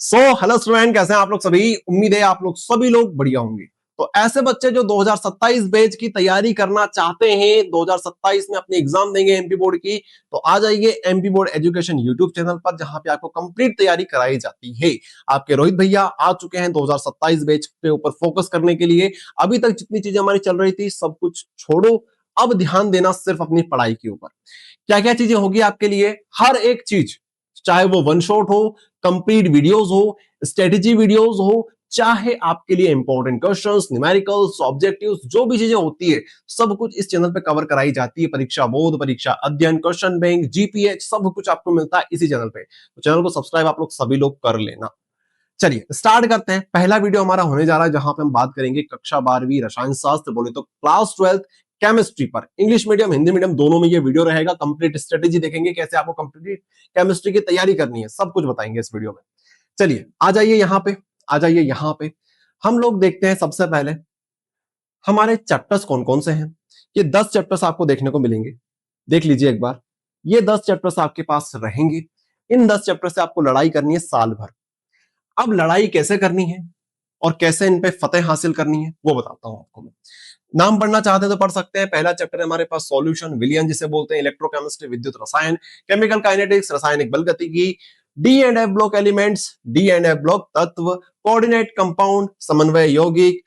Hello student, कैसे हैं आप लोग सभी। उम्मीद है आप लोग सभी लोग बढ़िया होंगे। तो ऐसे बच्चे जो 2027 बैच की तैयारी करना चाहते हैं, 2027 में अपनी एग्जाम देंगे एमपी बोर्ड की, तो आ जाइए MP board education YouTube channel पर, जहां पे आपको कंप्लीट तैयारी कराई जाती है। आपके रोहित भैया आ चुके हैं 2027 बैच के ऊपर फोकस करने के लिए। अभी तक जितनी चीजें हमारी चल रही थी सब कुछ छोड़ो, अब ध्यान देना सिर्फ अपनी पढ़ाई के ऊपर। क्या क्या चीजें होगी आपके लिए, हर एक चीज, चाहे वो वन शॉट हो, कंप्लीट वीडियोस हो, स्ट्रेटेजी वीडियोस हो, चाहे आपके लिए इंपॉर्टेंट क्वेश्चंस, न्यूमेरिकल्स, ऑब्जेक्टिव्स, जो भी चीजें होती है सब कुछ इस चैनल पे कवर कराई जाती है। परीक्षा बोध, परीक्षा अध्ययन, क्वेश्चन बैंक, जीपीएच, सब कुछ आपको मिलता है इसी चैनल पे। तो चैनल को सब्सक्राइब आप लोग सभी लोग कर लेना। चलिए स्टार्ट करते हैं। पहला वीडियो हमारा होने जा रहा है जहां पे हम बात करेंगे कक्षा 12वीं रसायन शास्त्र, बोले तो क्लास 12th केमिस्ट्री पर। इंग्लिश मीडियम हिंदी मीडियम दोनों में ये वीडियो रहेगा। कंप्लीट स्ट्रेटेजी देखेंगे, कैसे आपको कंप्लीट केमिस्ट्री की तैयारी करनी है, सब कुछ बताएंगे इस वीडियो में। चलिए आ जाइए यहां पे, आ जाइए यहां पे। हम लोग देखते हैं सबसे पहले हमारे चैप्टर्स कौन कौन से हैं। ये 10 चैप्टर्स आपको देखने को मिलेंगे, देख लीजिए एक बार। ये 10 चैप्टर्स आपके पास रहेंगे। इन 10 चैप्टर से आपको लड़ाई करनी है साल भर। अब लड़ाई कैसे करनी है और कैसे इन पे फतेह हासिल करनी है वो बताता हूं आपको मैं। नाम पढ़ना चाहते हैं तो पढ़ सकते हैं। पहला चैप्टर है हमारे पास सॉल्यूशन, विलियन जिसे बोलते हैं, इलेक्ट्रोकेमिस्ट्री विद्युत रसायन, केमिकल काइनेटिक्स रासायनिक बल गतिकी, D and F block elements, D and F block तत्व, कोऑर्डिनेट कंपाउंड, समन्वय यौगिक,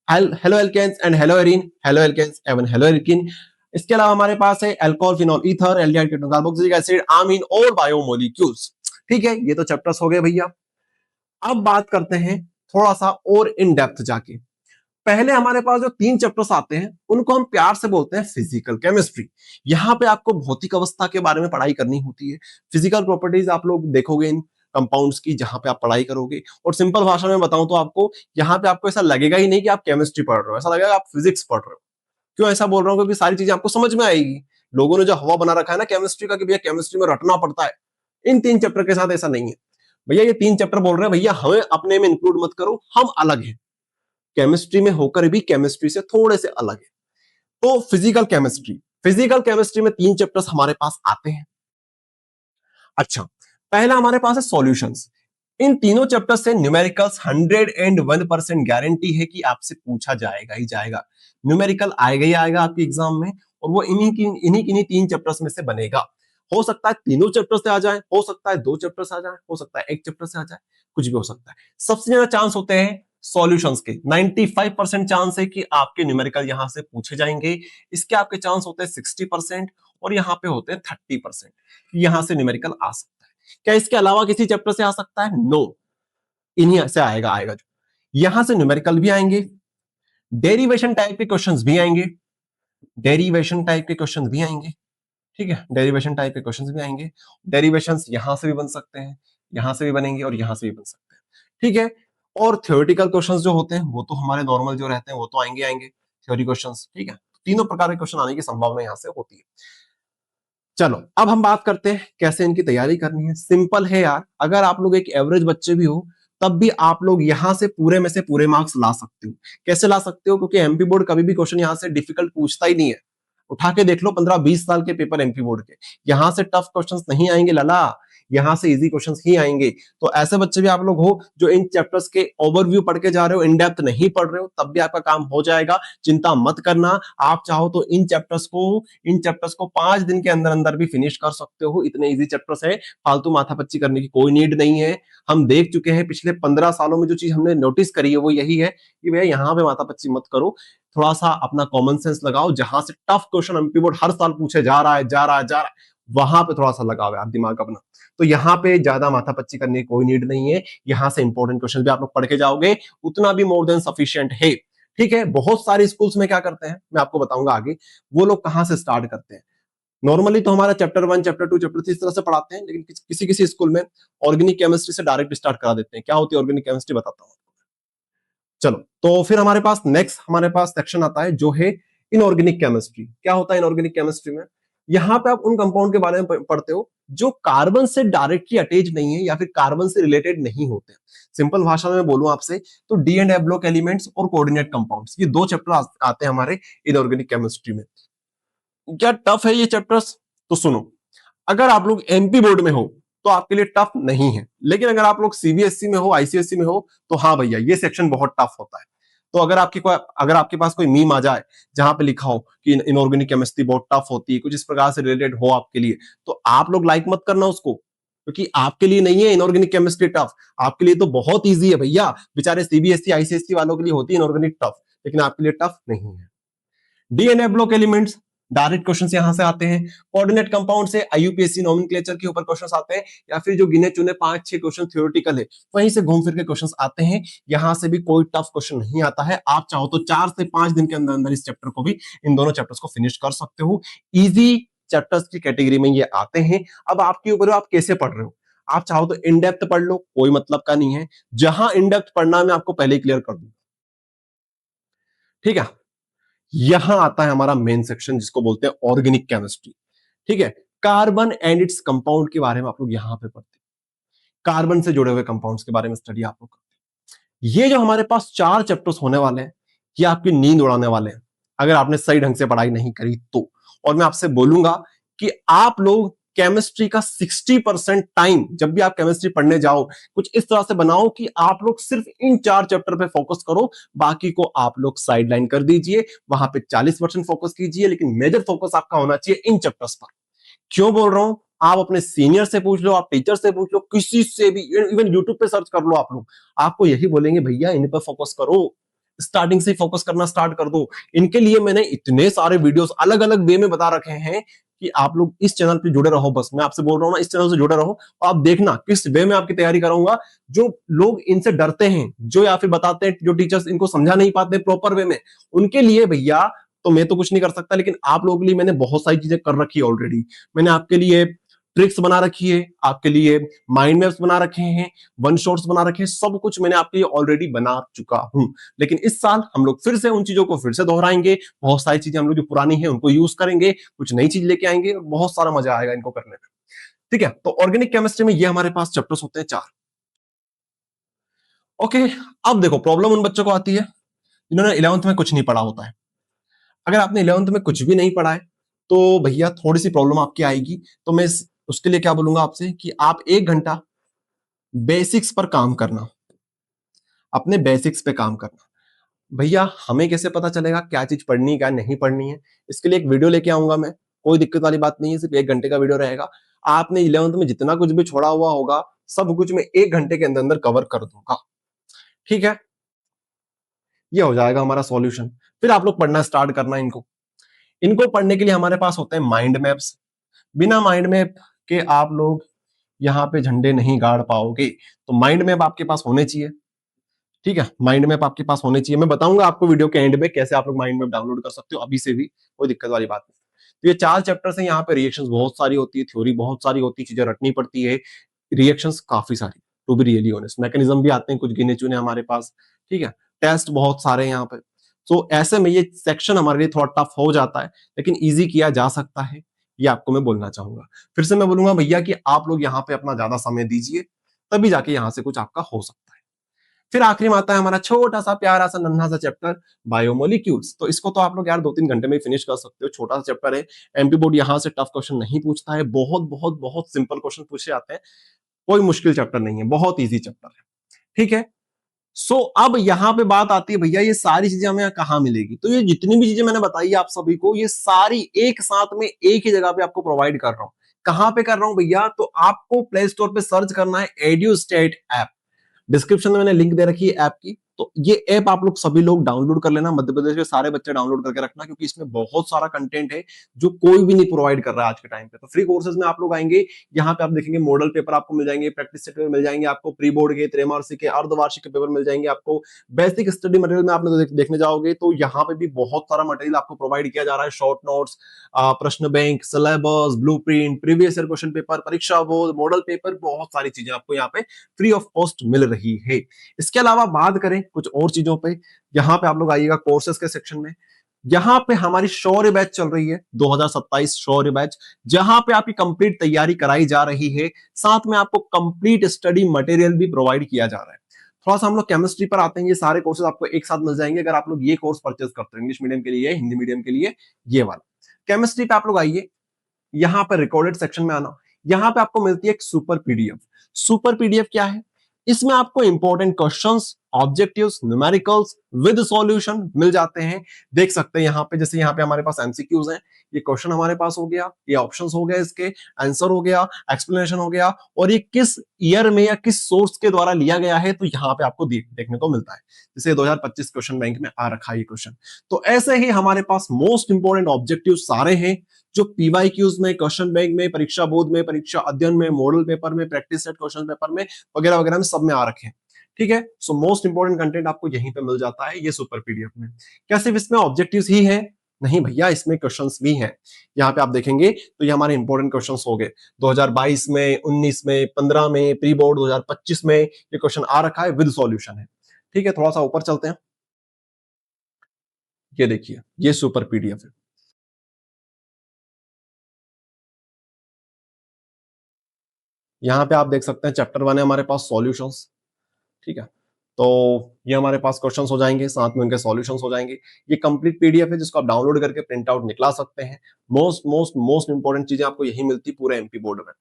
haloalkanes and haloarenes, haloalkanes एवं हेलो एल्किन। इसके अलावा हमारे पास है alcohol, phenol, ether, aldehyde, ketone, carboxylic acid, amine और बायोमोलिक्यूल्स। ठीक है, ये तो चैप्टर्स हो गए भैया। अब बात करते हैं थोड़ा सा और इन डेप्थ जाके। पहले हमारे पास जो 3 चैप्टर्स आते हैं उनको हम प्यार से बोलते हैं फिजिकल केमिस्ट्री। यहां पे आपको भौतिक अवस्था के बारे में पढ़ाई करनी होती है। फिजिकल प्रॉपर्टीज आप लोग देखोगे इन कंपाउंड्स की, जहां पे आप पढ़ाई करोगे। और सिंपल भाषा में बताऊं तो आपको यहाँ पे आपको ऐसा लगेगा ही नहीं कि आप केमिस्ट्री पढ़ रहे हो, ऐसा लगेगा आप फिजिक्स पढ़ रहे हो। क्यों ऐसा बोल रहा हूं? क्योंकि सारी चीजें आपको समझ में आएगी। लोगों ने जो हवा बना रखा है ना केमिस्ट्री का कि भैया केमिस्ट्री में रटना पड़ता है, इन 3 चैप्टर के साथ ऐसा नहीं है। भैया ये 3 चैप्टर बोल रहे हैं, भैया हमें अपने में इंक्लूड मत करो, हम अलग हैं। केमिस्ट्री में होकर भी केमिस्ट्री से थोड़े से अलग है। तो फिजिकल केमिस्ट्री में 3 चैप्टर्स हमारे पास आते हैं। अच्छा, पहला हमारे पास है सॉल्यूशंस। इन तीनों चैप्टर से न्यूमेरिकल्स 101% गारंटी है कि आपसे पूछा जाएगा ही जाएगा। न्यूमेरिकल आएगा ही आएगा आपके एग्जाम में, और वो इन्हीं 3 चैप्टर्स में से बनेगा। हो सकता है तीनों चैप्टर से आ जाए, हो सकता है 2 चैप्टर से आ जाए, हो सकता है 1 चैप्टर से आ जाए, कुछ भी हो सकता है। सबसे ज्यादा चांस होते हैं सॉल्यूशंस के। 95% चांस है कि आपके न्यूमेरिकल यहां से पूछे जाएंगे। इसके आपके चांस होते हैं 60%, और यहां पे होते हैं 30%। यहां से न्यूमेरिकल आ सकता है। क्या इसके अलावा किसी चैप्टर से आ सकता है? नो, इन्हीं से आएगा जो। यहां से न्यूमेरिकल भी आएंगे, डेरिवेशन टाइप के क्वेश्चंस भी आएंगे, डेरिवेशन टाइप के क्वेश्चंस भी आएंगे। ठीक है, डेरिवेशन टाइप के क्वेश्चंस भी आएंगे। डेरिवेशंस यहां से भी बन सकते हैं, यहां से भी बनेंगे और यहां से भी बन सकते हैं। ठीक है, और थ्योरेटिकल क्वेश्चंस जो होते हैं वो तो हमारे नॉर्मल जो रहते हैं वो तो आएंगे थ्योरी क्वेश्चंस। ठीक है, तीनों प्रकार के क्वेश्चन आने की संभावना यहां से होती है। चलो अब हम बात करते हैं कैसे इनकी तैयारी करनी है। सिंपल है यार, अगर आप लोग एक एवरेज बच्चे भी हो तब भी आप लोग यहां से पूरे में से पूरे मार्क्स ला सकते हो। कैसे ला सकते हो? क्योंकि एमपी बोर्ड कभी भी क्वेश्चन यहां से डिफिकल्ट पूछता ही नहीं है। उठा के देख लो 15-20 साल के पेपर एमपी बोर्ड के, यहां से टफ क्वेश्चंस नहीं आएंगे लाला, यहां से इजी क्वेश्चंस ही आएंगे। तो ऐसे बच्चे भी आप लोग हो जो इन चैप्टर्स के ओवरव्यू पढ़ के जा रहे हो, इन डेप्थ नहीं पढ़ रहे हो, तब भी आपका काम हो जाएगा। चिंता मत करना। आप चाहो तो इन चैप्टर्स को 5 दिन के अंदर अंदर भी फिनिश कर सकते हो। इतने इजी चैप्टर्स है, फालतू माथापच्ची करने की कोई नीड नहीं है। हम देख चुके हैं पिछले 15 सालों में, जो चीज हमने नोटिस करी है वो यही है कि भैया यहाँ पे माथापच्ची मत करो। थोड़ा सा अपना कॉमन सेंस लगाओ। जहां से टफ क्वेश्चन एमपी बोर्ड हर साल पूछे जा रहा है, वहां पे थोड़ा सा लगाओ यार दिमाग अपना। तो यहाँ पे ज्यादा माथापच्ची करने की कोई नीड नहीं है। यहां से इंपॉर्टेंट क्वेश्चन भी आप लोग पढ़ के जाओगे, उतना भी मोर देन सफिशिएंट है। ठीक है, बहुत सारे स्कूल्स में क्या करते हैं मैं आपको बताऊंगा आगे। वो लोग कहां से स्टार्ट करते हैं। नॉर्मली तो हमारा चैप्टर 1, चैप्टर 2, चैप्टर 3 इस तरह से पढ़ाते हैं, लेकिन किसी किसी स्कूल में ऑर्गेनिक केमिस्ट्री से डायरेक्ट स्टार्ट करा देते हैं। क्या होती है ऑर्गेनिक केमिस्ट्री बताता हूं। चलो तो फिर हमारे पास नेक्स्ट हमारे पास सेक्शन आता है जो है इनऑर्गेनिक केमिस्ट्री। क्या होता है इनऑर्गेनिक केमिस्ट्री में? यहां पे आप उन कंपाउंड के बारे में पढ़ते हो जो कार्बन से डायरेक्टली अटैच नहीं है या फिर कार्बन से रिलेटेड नहीं होते। सिंपल भाषा में बोलूं आपसे तो D and F block elements और कोऑर्डिनेट कंपाउंड्स, ये 2 चैप्टर आते हैं हमारे इनऑर्गेनिक केमिस्ट्री में। क्या टफ है ये चैप्टर्स? तो सुनो, अगर आप लोग एमपी बोर्ड में हो तो आपके लिए टफ नहीं है। लेकिन अगर आप लोग सीबीएसई में हो, आईसीएसई में हो, तो हाँ भैया ये सेक्शन बहुत टफ होता है। तो अगर आपके पास कोई मीम आ जाए जहां पे लिखा हो कि इनऑर्गेनिक केमिस्ट्री बहुत टफ होती है, कुछ इस प्रकार से रिलेटेड हो आपके लिए, तो आप लोग लाइक मत करना उसको, क्योंकि आपके लिए नहीं है इनऑर्गेनिक केमिस्ट्री टफ। आपके लिए तो बहुत ईजी है भैया, बेचारे सीबीएसई आईसीएसई वालों के लिए होती है इनऑर्गेनिक टफ, लेकिन आपके लिए टफ नहीं है। DNA block elements, direct questions यहां से आते हैं। कोऑर्डिनेट कंपाउंड से आईयूपीएससी नोमेनक्लेचर के ऊपर क्वेश्चंस आते हैं, या फिर जो गिने चुने 5-6 क्वेश्चन थ्योरेटिकल है वहीं से घूम फिर के क्वेश्चंस आते हैं। यहां से भी कोई टफ क्वेश्चन नहीं आता है। आप चाहो तो 4 से 5 दिन के अंदर अंदर इस चैप्टर को भी, इन दोनों चैप्टर्स को फिनिश कर सकते हो। इजी चैप्टर्स की कैटेगरी में ये आते हैं। अब आपके ऊपर आप कैसे पढ़ रहे हो। आप चाहो तो इन डेप्थ पढ़ लो, कोई मतलब का नहीं है। जहां इन डेप्थ पढ़ना है मैं आपको पहले ही क्लियर कर दूंगा, ठीक है। यहां आता है हमारा मेन सेक्शन जिसको बोलते हैं ऑर्गेनिक केमिस्ट्री, ठीक है। कार्बन एंड इट्स कंपाउंड के बारे में आप लोग यहां पे पढ़ते हैं, कार्बन से जुड़े हुए कंपाउंड्स के बारे में स्टडी आप लोग करते हैं। ये जो हमारे पास 4 चैप्टर्स होने वाले हैं, ये आपकी नींद उड़ाने वाले हैं अगर आपने सही ढंग से पढ़ाई नहीं करी तो। और मैं आपसे बोलूंगा कि आप लोग केमिस्ट्री का 60% टाइम जब भी आप केमिस्ट्री पढ़ने जाओ, कुछ इस तरह से बनाओ कि आप लोग सिर्फ इन 4 चैप्टर पे फोकस करो, बाकी को आप लोग साइडलाइन कर दीजिए। वहां पे 40% फोकस कीजिए, लेकिन मेजर फोकस आपका होना चाहिए इन चैप्टर्स पर। क्यों बोल रहा हूं, आप अपने सीनियर से पूछ लो, आप टीचर से पूछ लो, किसी से भी, इवन यूट्यूब पे सर्च कर लो आप लोग, आपको यही बोलेंगे भैया इन पर फोकस करो, स्टार्टिंग से फोकस करना स्टार्ट कर दो। इनके लिए मैंने इतने सारे वीडियोस अलग अलग वे में बता रखे हैं कि आप लोग इस चैनल पे जुड़े रहो। बस मैं आपसे बोल रहा हूं ना, इस चैनल से जुड़े रहो, आप देखना किस वे में आपकी तैयारी कराऊंगा। जो लोग इनसे डरते हैं, जो या फिर बताते हैं, जो टीचर्स इनको समझा नहीं पाते प्रॉपर वे में, उनके लिए भैया तो मैं तो कुछ नहीं कर सकता, लेकिन आप लोगों के लिए मैंने बहुत सारी चीजें कर रखी है ऑलरेडी। मैंने आपके लिए ट्रिक्स बना रखी है, आपके लिए माइंड मैप्स बना रखे हैं, वन शॉट्स बना रखे हैं, सब कुछ मैंने आपके लिए ऑलरेडी बना चुका हूं। लेकिन इस साल हम लोग फिर से उन चीजों को फिर से दोहराएंगे। बहुत सारी चीजें हम लोग जो पुरानी है उनको यूज करेंगे, कुछ नई चीज लेके आएंगे, और बहुत सारा मजा आएगा इनको करने में, ठीक है। तो ऑर्गेनिक केमिस्ट्री में ये हमारे पास चैप्टर्स होते हैं 4। ओके, अब देखो प्रॉब्लम उन बच्चों को आती है जिन्होंने 11th में कुछ नहीं पढ़ा होता है। अगर आपने 11th में कुछ भी नहीं पढ़ा है तो भैया थोड़ी सी प्रॉब्लम आपकी आएगी। तो मैं उसके लिए क्या बोलूंगा आपसे कि आप 1 घंटा बेसिक्स पर काम करना, अपने बेसिक्स पे काम करना। भैया हमें कैसे पता चलेगा क्या चीज पढ़नी क्या नहीं पढ़नी है, इसके लिए एक वीडियो लेके आऊंगा मैं, कोई दिक्कत वाली बात नहीं है, सिर्फ 1 घंटे का वीडियो रहेगा। आपने 11th में जितना कुछ भी छोड़ा हुआ होगा सब कुछ मैं 1 घंटे के अंदर अंदर कवर कर दूंगा, ठीक है। ये हो जाएगा हमारा सॉल्यूशन। फिर आप लोग पढ़ना स्टार्ट करना इनको। इनको पढ़ने के लिए हमारे पास होते हैं माइंड मैप्स। बिना माइंड मैप के आप लोग यहाँ पे झंडे नहीं गाड़ पाओगे, तो माइंड मैप आपके पास होने चाहिए, ठीक है। माइंड मैप आपके पास होने चाहिए। मैं बताऊंगा आपको वीडियो के एंड में कैसे आप लोग माइंड मैप डाउनलोड कर सकते हो, अभी से भी, कोई दिक्कत वाली बात नहीं। तो ये 4 चैप्टर्स हैं, यहाँ पे रिएक्शंस बहुत सारी होती है, थ्योरी बहुत सारी होती है, चीजें रटनी पड़ती है, रिएक्शंस काफी सारी, to be really honest. Mechanism भी आते हैं कुछ गिने चुने हमारे पास, ठीक है। टेस्ट बहुत सारे हैं यहाँ पे। तो ऐसे में ये सेक्शन हमारे लिए थोड़ा टफ हो जाता है, लेकिन ईजी किया जा सकता है, ये आपको मैं बोलना चाहूंगा। फिर से मैं बोलूंगा भैया कि आप लोग यहाँ पे अपना ज्यादा समय दीजिए, तभी जाके यहाँ से कुछ आपका हो सकता है। फिर आखिरी में आता है हमारा छोटा सा प्यारा सा नन्हा सा चैप्टर, बायोमोलिक्यूल्स। तो इसको तो आप लोग यार 2-3 घंटे में फिनिश कर सकते हो, छोटा सा चैप्टर है। एमपी बोर्ड यहाँ से टफ क्वेश्चन नहीं पूछता है, बहुत बहुत बहुत सिंपल क्वेश्चन पूछे जाते हैं। कोई मुश्किल चैप्टर नहीं है, बहुत ईजी चैप्टर है, ठीक है। सो अब यहां पे बात आती है भैया ये सारी चीजें हमें कहां मिलेगी। तो ये जितनी भी चीजें मैंने बताई आप सभी को, ये सारी एक साथ में एक ही जगह पे आपको प्रोवाइड कर रहा हूं। कहां पे कर रहा हूं भैया, तो आपको प्ले स्टोर पे सर्च करना है एड्यूस्टेट ऐप। डिस्क्रिप्शन में मैंने लिंक दे रखी है ऐप की, तो ये ऐप आप लोग सभी लोग डाउनलोड कर लेना। मध्य प्रदेश के सारे बच्चे डाउनलोड करके रखना, क्योंकि इसमें बहुत सारा कंटेंट है जो कोई भी नहीं प्रोवाइड कर रहा है आज के टाइम पे। तो फ्री कोर्सेज में आप लोग आएंगे, यहाँ पे आप देखेंगे मॉडल पेपर आपको मिल जाएंगे, प्रैक्टिस सेट पेपर मिल जाएंगे आपको, प्री बोर्ड के, त्रैमासिक के, अर्धवार्षिक के पेपर मिल जाएंगे आपको। बेसिक स्टडी मटेरियल में आप लोग देखने जाओगे तो यहाँ पे भी बहुत सारा मटेरियल आपको प्रोवाइड किया जा रहा है। शॉर्ट नोट्स, प्रश्न bank, syllabus, blueprint, previous year question paper, परीक्षा बोर्ड, मॉडल पेपर, बहुत सारी चीजें आपको यहाँ पे फ्री ऑफ कॉस्ट मिल रही है। इसके अलावा बात करें कुछ और चीजों पे, यहाँ पे आप लोग आइएगा कोर्सेज के सेक्शन में। यहाँ पे हमारी शौर्य बैच चल रही है, 2027 शौर्य बैच, जहां पे आपकी कंप्लीट तैयारी कराई जा रही है, साथ में आपको कंप्लीट स्टडी मटेरियल भी प्रोवाइड किया जा रहा है। थोड़ा सा हम लोग केमिस्ट्री पर आते हैं, ये सारे कोर्सेज आपको एक साथ मिल जाएंगे अगर आप लोग ये कोर्स परचेज करते हो, इंग्लिश मीडियम के लिए, हिंदी मीडियम के लिए, ये वाला। केमिस्ट्री पे आप लोग आइए, यहाँ पर रिकॉर्डेड सेक्शन में आना। यहां पे आपको मिलती है एक सुपर पीडीएफ। सुपर पीडीएफ क्या है? इसमें आपको important questions, objectives, numericals with solution मिल जाते हैं। देख सकते हैं यहाँ पे, जैसे यहाँ पे हमारे पास एमसीक्यूज हैं, ये क्वेश्चन हमारे पास हो गया, ये ऑप्शंस हो गए, इसके आंसर हो गया, एक्सप्लेनेशन हो गया, और ये किस ईयर में या किस सोर्स के द्वारा लिया गया है, तो यहाँ पे आपको देखने को मिलता है। जैसे 2025 क्वेश्चन बैंक में आ रखा है ये क्वेश्चन। तो ऐसे ही हमारे पास मोस्ट इंपोर्टेंट ऑब्जेक्टिव सारे हैं जो पीवाईक्यूज में, क्वेश्चन बैंक में, परीक्षा बोर्ड में, परीक्षा अध्ययन में, मॉडल पेपर में, प्रैक्टिस सेट क्वेश्चन पेपर में वगैरह वगैरह में सब में आ रखे हैं। ठीक है, सो मोस्ट इंपोर्टेंट कंटेंट आपको यहीं पे मिल जाता है ये सुपर पीडीएफ में। क्या सिर्फ इसमें ऑब्जेक्टिव्स ही है? नहीं भैया, इसमें क्वेश्चंस भी हैं। यहाँ पे आप देखेंगे तो ये हमारे इंपॉर्टेंट क्वेश्चंस हो गए 2022 में, 19 में, 15 में, प्री बोर्ड 2025 में ये क्वेश्चन आ रखा है, विद सॉल्यूशन है। ठीक है, थोड़ा सा ऊपर चलते हैं। ये देखिए, ये सुपर पीडीएफ है। यहां पे आप देख सकते हैं चैप्टर 1 है हमारे पास, सॉल्यूशंस। ठीक है, तो ये हमारे पास क्वेश्चंस हो जाएंगे, साथ में उनके सॉल्यूशंस हो जाएंगे। ये कंप्लीट पीडीएफ है जिसको आप डाउनलोड करके प्रिंट आउट निकला सकते हैं। मोस्ट मोस्ट मोस्ट इंपॉर्टेंट चीजें आपको यही मिलती पूरे एमपी बोर्ड में।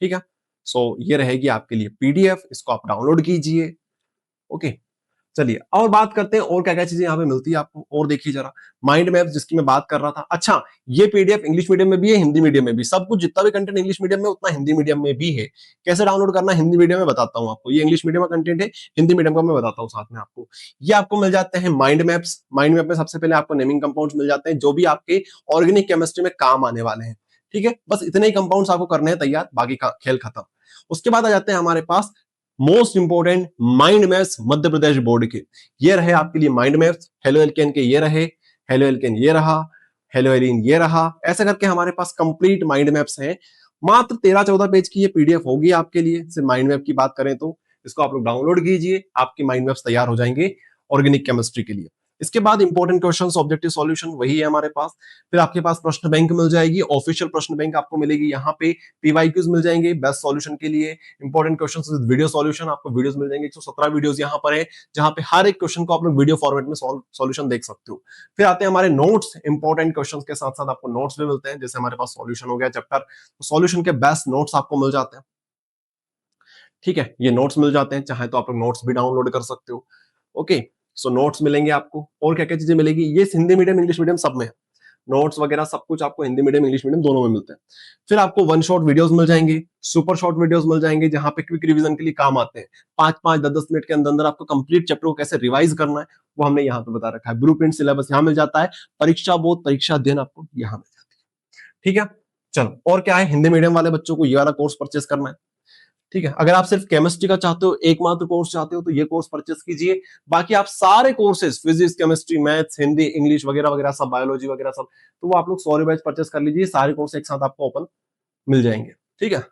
ठीक है, सो ये रहेगी आपके लिए पीडीएफ, इसको आप डाउनलोड कीजिए। ओके, चलिए और बात करते हैं और क्या क्या चीजें यहाँ पे मिलती है आपको। और देखिए जरा, माइंड मैप जिसकी मैं बात कर रहा था। अच्छा, ये पीडीएफ इंग्लिश मीडियम में भी है, हिंदी मीडियम में भी। सब कुछ जितना भी कंटेंट इंग्लिश मीडियम में उतना हिंदी मीडियम में भी है। कैसे डाउनलोड करना है हिंदी मीडियम में बताता हूँ आपको। ये इंग्लिश मीडियम का कंटेंट है, हिंदी मीडियम का मैं बताता हूँ साथ में आपको। ये आपको मिल जाते हैं माइंड मैप्स। माइंड मैप में सबसे पहले आपको नेमिंग कंपाउंड्स मिल जाते हैं जो भी आपके ऑर्गेनिक केमिस्ट्री में काम आने वाले हैं। ठीक है, बस इतने ही कंपाउंड्स आपको करने हैं तैयार, बाकी का खेल खत्म। उसके बाद आ जाते हैं हमारे पास most important mind maps Madhya Pradesh board के। ये रहे आपके लिए माइंड मैप्स। हेलो एल्केन के ये रहे, हेलो एल्केन ये रहा, हेलो एलिन ये रहा। ऐसे करके हमारे पास कंप्लीट माइंड मैप्स हैं। मात्र 13-14 पेज की ये पीडीएफ होगी आपके लिए। सिर्फ माइंड मैप की बात करें तो इसको आप लोग डाउनलोड कीजिए, आपके माइंड मैप्स तैयार हो जाएंगे ऑर्गेनिक केमिस्ट्री के लिए। इसके बाद इंपॉर्टेंट क्वेश्चंस, ऑब्जेक्टिव सॉल्यूशन वही है हमारे पास। फिर आपके पास प्रश्न बैंक मिल जाएगी, ऑफिशियल प्रश्न बैंक आपको मिलेगी। यहाँ पे पीवाईक्यूज मिल जाएंगे बेस्ट सॉल्यूशन के लिए, important questions with video solution. आपको वीडियोस मिल जाएंगे, 117 वीडियोस यहाँ पर है जहां पे हर एक क्वेश्चन को आप लोग वीडियो फॉर्मेट में सॉल्यूशन देख सकते हो। फिर आते हैं हमारे नोट्स, इंपॉर्टेंट क्वेश्चंस के साथ साथ आपको नोट्स भी मिलते हैं। जैसे हमारे पास सॉल्यूशन हो गया चैप्टर, तो सॉल्यूशन के बेस्ट नोट्स आपको मिल जाते हैं। ठीक है, ये नोट्स मिल जाते हैं, चाहे तो आप लोग नोट्स भी डाउनलोड कर सकते हो। ओके, सो नोट्स मिलेंगे आपको। और क्या क्या चीजें मिलेगी, ये हिंदी मीडियम इंग्लिश मीडियम सब में है। नोट्स वगैरह सब कुछ आपको हिंदी मीडियम इंग्लिश मीडियम दोनों में मिलते हैं। फिर आपको वन शॉट वीडियोस मिल जाएंगे, सुपर शॉर्ट वीडियोस मिल जाएंगे जहां पे क्विक रिवीजन के लिए काम आते हैं। 5-5, 10-10 मिनट के अंदर अंदर आपको कंप्लीट चैप्टर को कैसे रिवाइज करना है वो हमने यहाँ पे बता रखा है। ब्लू प्रिंट सिलेबस यहाँ मिल जाता है, परीक्षा बोध, परीक्षा अध्ययन आपको यहाँ मिल जाती है। ठीक है, चलो और क्या है, हिंदी मीडियम वाले बच्चों को ये वाला कोर्स परचेस करना है। ठीक है, अगर आप सिर्फ केमिस्ट्री का चाहते हो, एकमात्र कोर्स चाहते हो, तो ये कोर्स परचेस कीजिए। बाकी आप सारे courses, physics, chemistry, maths, Hindi, English वगैरह वगैरह सब, बायोलॉजी वगैरह सब, तो वो आप लोग 100 रुपए परचेस कर लीजिए। सारे कोर्स एक साथ आपको ओपन मिल जाएंगे। ठीक है,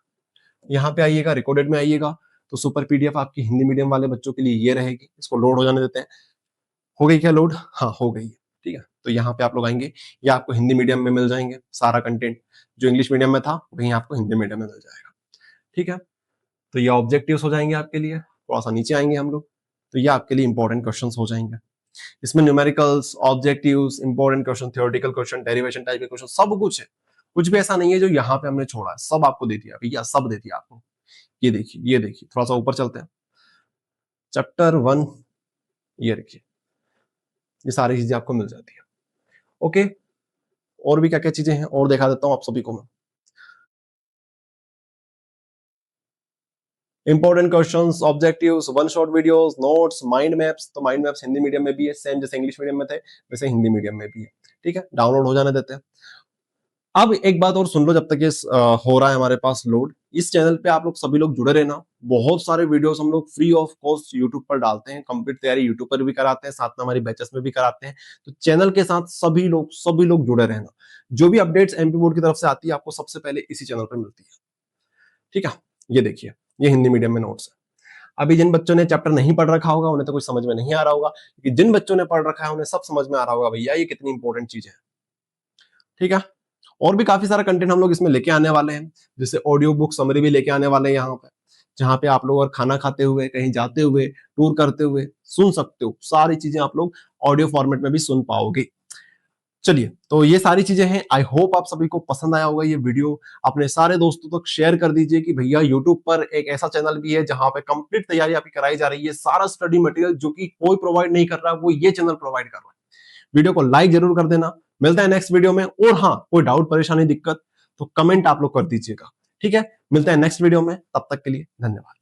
यहाँ पे आइएगा, रिकॉर्डेड में आइएगा, तो सुपर पीडीएफ आपकी हिंदी मीडियम वाले बच्चों के लिए ये रहेगी। इसको लोड हो जाने देते हैं। हो गई क्या लोड? हाँ, हो गई है। ठीक है, तो यहाँ पे आप लोग आएंगे, ये आपको हिंदी मीडियम में मिल जाएंगे सारा कंटेंट। जो इंग्लिश मीडियम में था वही आपको हिंदी मीडियम में मिल जाएगा। ठीक है, तो ये ऑब्जेक्टिव्स हो जाएंगे आपके लिए। थोड़ा सा नीचे आएंगे हम लोग, तो ये आपके लिए इंपॉर्टेंट क्वेश्चंस हो जाएंगे। इसमें numericals, objectives, important question, theoretical question, derivation type के क्वेश्चन, सब कुछ है। कुछ भी ऐसा नहीं है जो यहाँ पे हमने छोड़ा है, सब आपको दे दिया भैया, सब दे दिया आपको। ये देखिए, ये देखिए, थोड़ा सा ऊपर चलते हैं। चैप्टर 1, ये देखिए, ये सारी चीजें आपको मिल जाती है। ओके, और भी क्या क्या चीजें हैं और दिखा देता हूँ आप सभी को मैं। Important questions, objectives, one shot videos, notes, mind maps. तो माइंड मैप्स हिंदी मीडियम में भी है, सेम जैसे इंग्लिश मीडियम में थे वैसे हिंदी मीडियम में भी है। ठीक है, डाउनलोड हो जाने देते हैं। अब एक बात और सुन लो, जब तक ये हो रहा है हमारे पास लोड, इस चैनल पे आप लोग सभी लोग जुड़े रहना। बहुत सारे वीडियोस हम लोग फ्री ऑफ कॉस्ट यूट्यूब पर डालते हैं। कंप्लीट तैयारी यूट्यूब पर भी कराते हैं, साथ में हमारी बैचेस में भी कराते हैं। तो चैनल के साथ सभी लोग जुड़े रहना। जो भी अपडेट्स एमपी बोर्ड की तरफ से आती है आपको सबसे पहले इसी चैनल पर मिलती है। ठीक है, ये देखिए, ये हिंदी मीडियम में नोट्स है। अभी जिन बच्चों ने चैप्टर नहीं पढ़ रखा होगा उन्हें तो कुछ समझ में नहीं आ रहा होगा, क्योंकि जिन बच्चों ने पढ़ रखा है उन्हें सब समझ में आ रहा होगा भैया ये कितनी इंपॉर्टेंट चीज है। ठीक है, और भी काफी सारा कंटेंट हम लोग इसमें लेके आने वाले हैं, जैसे ऑडियो बुक समरी भी लेके आने वाले हैं यहाँ पे, जहाँ पे आप लोग और खाना खाते हुए, कहीं जाते हुए, टूर करते हुए सुन सकते हो। सारी चीजें आप लोग ऑडियो फॉर्मेट में भी सुन पाओगे। चलिए, तो ये सारी चीजें हैं। आई होप आप सभी को पसंद आया होगा ये वीडियो। अपने सारे दोस्तों तक शेयर कर दीजिए कि भैया यूट्यूब पर एक ऐसा चैनल भी है जहां पे कंप्लीट तैयारी आपकी कराई जा रही है। सारा स्टडी मटेरियल जो कि कोई प्रोवाइड नहीं कर रहा है, वो ये चैनल प्रोवाइड कर रहा है। वीडियो को लाइक जरूर कर देना। मिलता है नेक्स्ट वीडियो में। और हाँ, कोई डाउट, परेशानी, दिक्कत तो कमेंट आप लोग कर दीजिएगा। ठीक है, मिलते हैं नेक्स्ट वीडियो में। तब तक के लिए धन्यवाद।